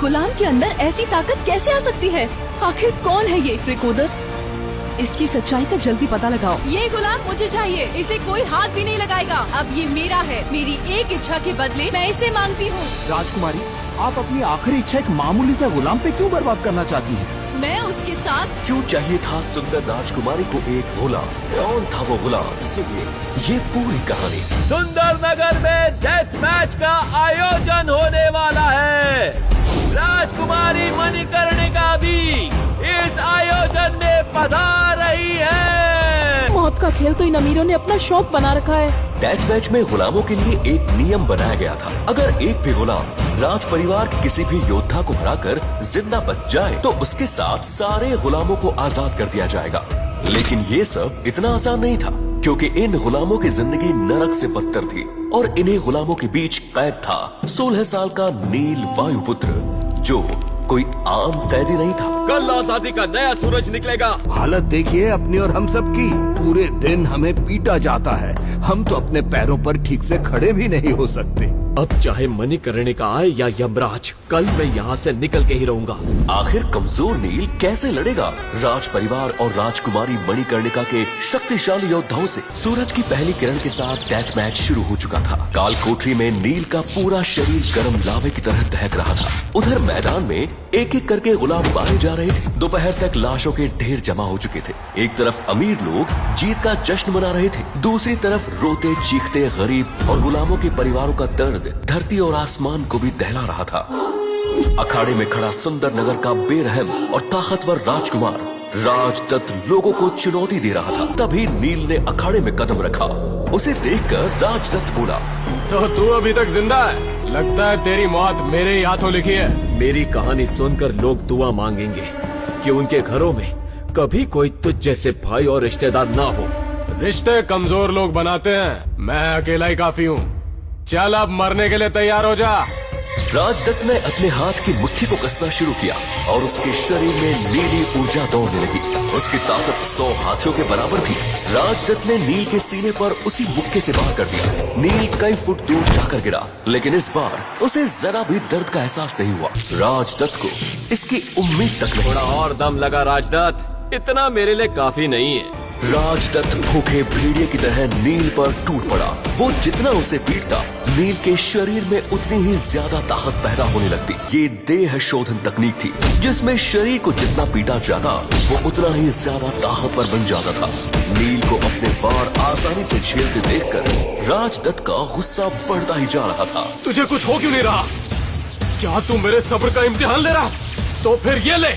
गुलाम के अंदर ऐसी ताकत कैसे आ सकती है? आखिर कौन है ये रिकोदर? इसकी सच्चाई का जल्दी पता लगाओ। ये गुलाम मुझे चाहिए, इसे कोई हाथ भी नहीं लगाएगा। अब ये मेरा है, मेरी एक इच्छा के बदले मैं इसे मांगती हूँ। राजकुमारी, आप अपनी आखिरी इच्छा एक मामूली सा गुलाम पे क्यों बर्बाद करना चाहती हैं? मैं उसके साथ क्यों चाहिए था सुंदर राजकुमारी को एक गुलाम? कौन था वो गुलाम? सुनिए ये पूरी कहानी। सुंदर नगर में डेथ मैच का आयोजन होने वाला है। राजकुमारी मणिकर्णिका भी इस आयोजन में पधार रही है। मौत का खेल तो इन अमीरों ने अपना शौक बना रखा है। डेथ मैच में गुलामों के लिए एक नियम बनाया गया था। अगर एक भी गुलाम राज परिवार के किसी भी योद्धा को हराकर जिंदा बच जाए तो उसके साथ सारे गुलामों को आजाद कर दिया जाएगा। लेकिन ये सब इतना आसान नहीं था, क्योंकि इन गुलामों की जिंदगी नरक से बदतर थी और इन्हीं गुलामों के बीच कैद था 16 साल का नील वायुपुत्र, जो कोई आम कैदी नहीं था। कल आजादी का नया सूरज निकलेगा। हालत देखिए अपनी और हम सब की। पूरे दिन हमें पीटा जाता है, हम तो अपने पैरों पर ठीक से खड़े भी नहीं हो सकते। अब चाहे मणिकर्णिका आए या यमराज, कल मैं यहाँ से निकल के ही रहूंगा। आखिर कमजोर नील कैसे लड़ेगा राज परिवार और राजकुमारी मणिकर्णिका के शक्तिशाली योद्धाओं से? सूरज की पहली किरण के साथ डेथ मैच शुरू हो चुका था। काल कोठरी में नील का पूरा शरीर गर्म लावे की तरह दहक रहा था। उधर मैदान में एक एक करके गुलाम मारे जा रहे थे। दोपहर तक लाशों के ढेर जमा हो चुके थे। एक तरफ अमीर लोग जीत का जश्न मना रहे थे, दूसरी तरफ रोते चीखते गरीब और गुलामों के परिवारों का दर्द धरती और आसमान को भी दहला रहा था। अखाड़े में खड़ा सुंदर नगर का बेरहम और ताकतवर राजकुमार राजदत्त लोगों को चुनौती दे रहा था। तभी नील ने अखाड़े में कदम रखा। उसे देखकर राजदत्त बोला, तो तू अभी तक जिंदा है? लगता है तेरी मौत मेरे ही हाथों लिखी है। मेरी कहानी सुनकर लोग दुआ मांगेंगे कि उनके घरों में कभी कोई तुझ जैसे भाई और रिश्तेदार ना हो। रिश्ते कमजोर लोग बनाते हैं, मैं अकेला ही काफी हूँ। चल अब मरने के लिए तैयार हो जा। राजदत्त ने अपने हाथ की मुट्ठी को कसना शुरू किया और उसके शरीर में नीली ऊर्जा दौड़ने लगी। उसकी ताकत 100 हाथियों के बराबर थी। राजदत्त ने नील के सीने पर उसी मुक्के से वार कर दिया। नील कई फुट दूर जाकर गिरा, लेकिन इस बार उसे जरा भी दर्द का एहसास नहीं हुआ। राजदत्त को इसकी उम्मीद तक नहीं। थोड़ा और दम लगा राजदत्त, इतना मेरे लिए काफी नहीं है। राजदत्त भूखे भेड़िए की तरह नील पर टूट पड़ा। वो जितना उसे पीटता, नील के शरीर में उतनी ही ज्यादा ताकत पैदा होने लगती। ये देह शोधन तकनीक थी, जिसमें शरीर को जितना पीटा जाता वो उतना ही ज्यादा ताकतवर बन जाता था। नील को अपने वार आसानी से झेलते देखकर राजदत्त का गुस्सा बढ़ता ही जा रहा था। तुझे कुछ हो क्यों नहीं रहा? क्या तू मेरे सब्र का इम्तिहान ले रहा? तो फिर ये ले।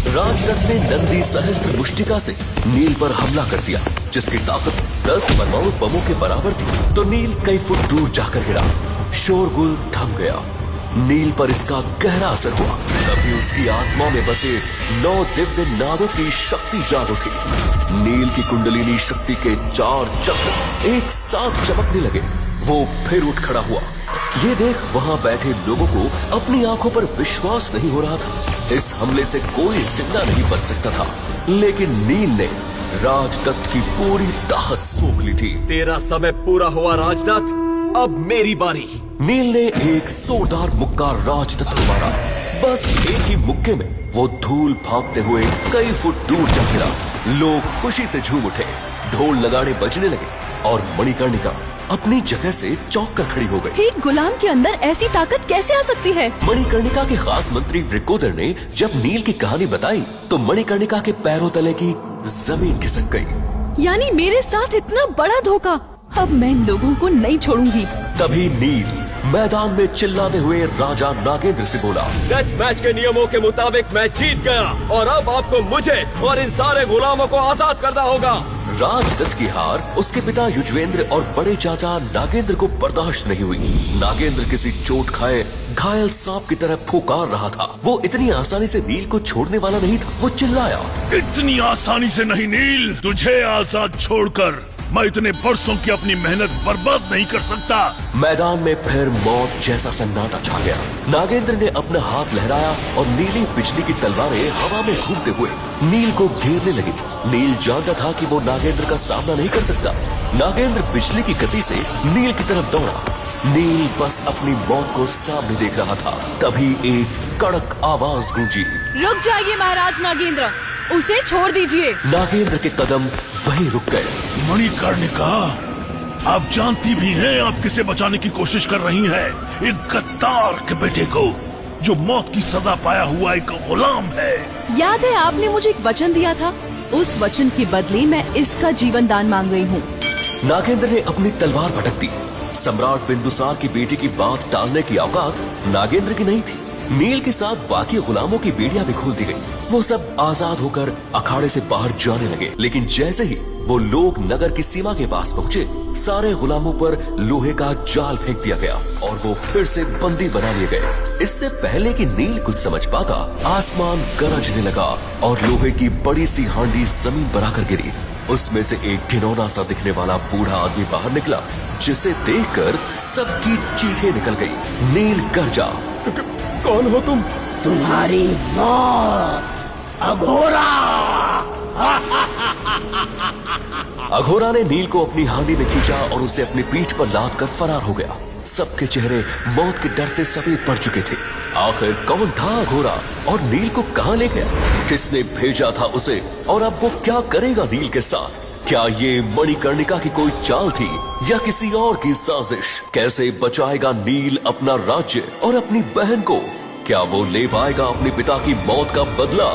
राजदत्त ने नंदी सहस्त्र मुष्टिका से नील पर हमला कर दिया, जिसकी ताकत 10 परमाणु बमों के बराबर थी। तो नील कई फुट दूर जाकर गिरा। शोरगुल थम गया। नील पर इसका गहरा असर हुआ। तभी उसकी आत्मा में बसे 9 दिव्य नागों की शक्ति जाग उठी। नील की कुंडलिनी शक्ति के 4 चक्र एक साथ चमकने लगे। वो फिर उठ खड़ा हुआ। ये देख वहाँ बैठे लोगों को अपनी आंखों पर विश्वास नहीं हो रहा था। इस हमले से कोई जिंदा नहीं बच सकता था, लेकिन नील ने राजदत्त की पूरी ताकत सोख ली थी। तेरा समय पूरा हुआ राजदत्त, अब मेरी बारी। नील ने एक जोरदार मुक्का राजदत्त को मारा। बस एक ही मुक्के में वो धूल भागते हुए कई फुट दूर जा गिरा। लोग खुशी से झूम उठे, ढोल नगाड़े बजने लगे और मणिकर्णिका अपनी जगह से चौंक कर खड़ी हो गई। एक गुलाम के अंदर ऐसी ताकत कैसे आ सकती है? मणिकर्णिका के खास मंत्री रिकोदर ने जब नील की कहानी बताई तो मणिकर्णिका के पैरों तले की जमीन खिसक गई। यानी मेरे साथ इतना बड़ा धोखा। अब मैं इन लोगों को नहीं छोड़ूंगी। तभी नील मैदान में चिल्लाते हुए राजा नागेंद्र से बोला, डेथ मैच के नियमों के मुताबिक मैं जीत गया और अब आपको मुझे और इन सारे गुलामों को आजाद करना होगा। राजदत्त की हार उसके पिता युजवेंद्र और बड़े चाचा नागेंद्र को बर्दाश्त नहीं हुई। नागेंद्र किसी चोट खाए घायल सांप की तरह फुकार रहा था। वो इतनी आसानी से नील को छोड़ने वाला नहीं था। वो चिल्लाया, इतनी आसानी से नहीं नील, तुझे आजाद छोड़कर मैं इतने बरसों की अपनी मेहनत बर्बाद नहीं कर सकता। मैदान में फिर मौत जैसा सन्नाटा छा गया। नागेंद्र ने अपना हाथ लहराया और नीली बिजली की तलवारें हवा में घूमते हुए नील को घेरने लगी। नील जानता था कि वो नागेंद्र का सामना नहीं कर सकता। नागेंद्र बिजली की गति से नील की तरफ दौड़ा। नील बस अपनी मौत को सामने देख रहा था। तभी एक कड़क आवाज गूंजी। रुक जाइए महाराज नागेंद्र, उसे छोड़ दीजिए। नागेंद्र के कदम वहीं रुक गए। मणिकर्णिका, आप जानती भी हैं आप किसे बचाने की कोशिश कर रही हैं? एक गद्दार के बेटे को, जो मौत की सजा पाया हुआ एक गुलाम है। याद है आपने मुझे एक वचन दिया था, उस वचन के बदले मैं इसका जीवन दान मांग रही हूँ। नागेंद्र ने अपनी तलवार पटक दी। सम्राट बिंदुसार की बेटी की बात टालने की औकात नागेंद्र की नहीं थी। नील के साथ बाकी गुलामों की बेड़ियां भी खोल दी गई। वो सब आजाद होकर अखाड़े से बाहर जाने लगे, लेकिन जैसे ही वो लोग नगर की सीमा के पास पहुँचे, सारे गुलामों पर लोहे का जाल फेंक दिया गया और वो फिर से बंदी बना लिए गए। इससे पहले कि नील कुछ समझ पाता, आसमान गरजने लगा और लोहे की बड़ी सी हांडी जमीन पर आकर गिरी। उसमें से एक घिनौना सा दिखने वाला बूढ़ा आदमी बाहर निकला, जिसे देखकर सबकी चीखें निकल गई। नील गरजा, कौन हो तुम? तुम्हारी मौत, अघोरा। अघोरा ने नील को अपनी हांडी में खींचा और उसे अपनी पीठ पर लाद कर फरार हो गया। सबके चेहरे मौत के डर से सफेद पड़ चुके थे। आखिर कौन था अघोरा और नील को कहां ले गया? किसने भेजा था उसे और अब वो क्या करेगा नील के साथ? क्या ये मणिकर्णिका की कोई चाल थी या किसी और की साजिश? कैसे बचाएगा नील अपना राज्य और अपनी बहन को? क्या वो ले पाएगा अपने पिता की मौत का बदला?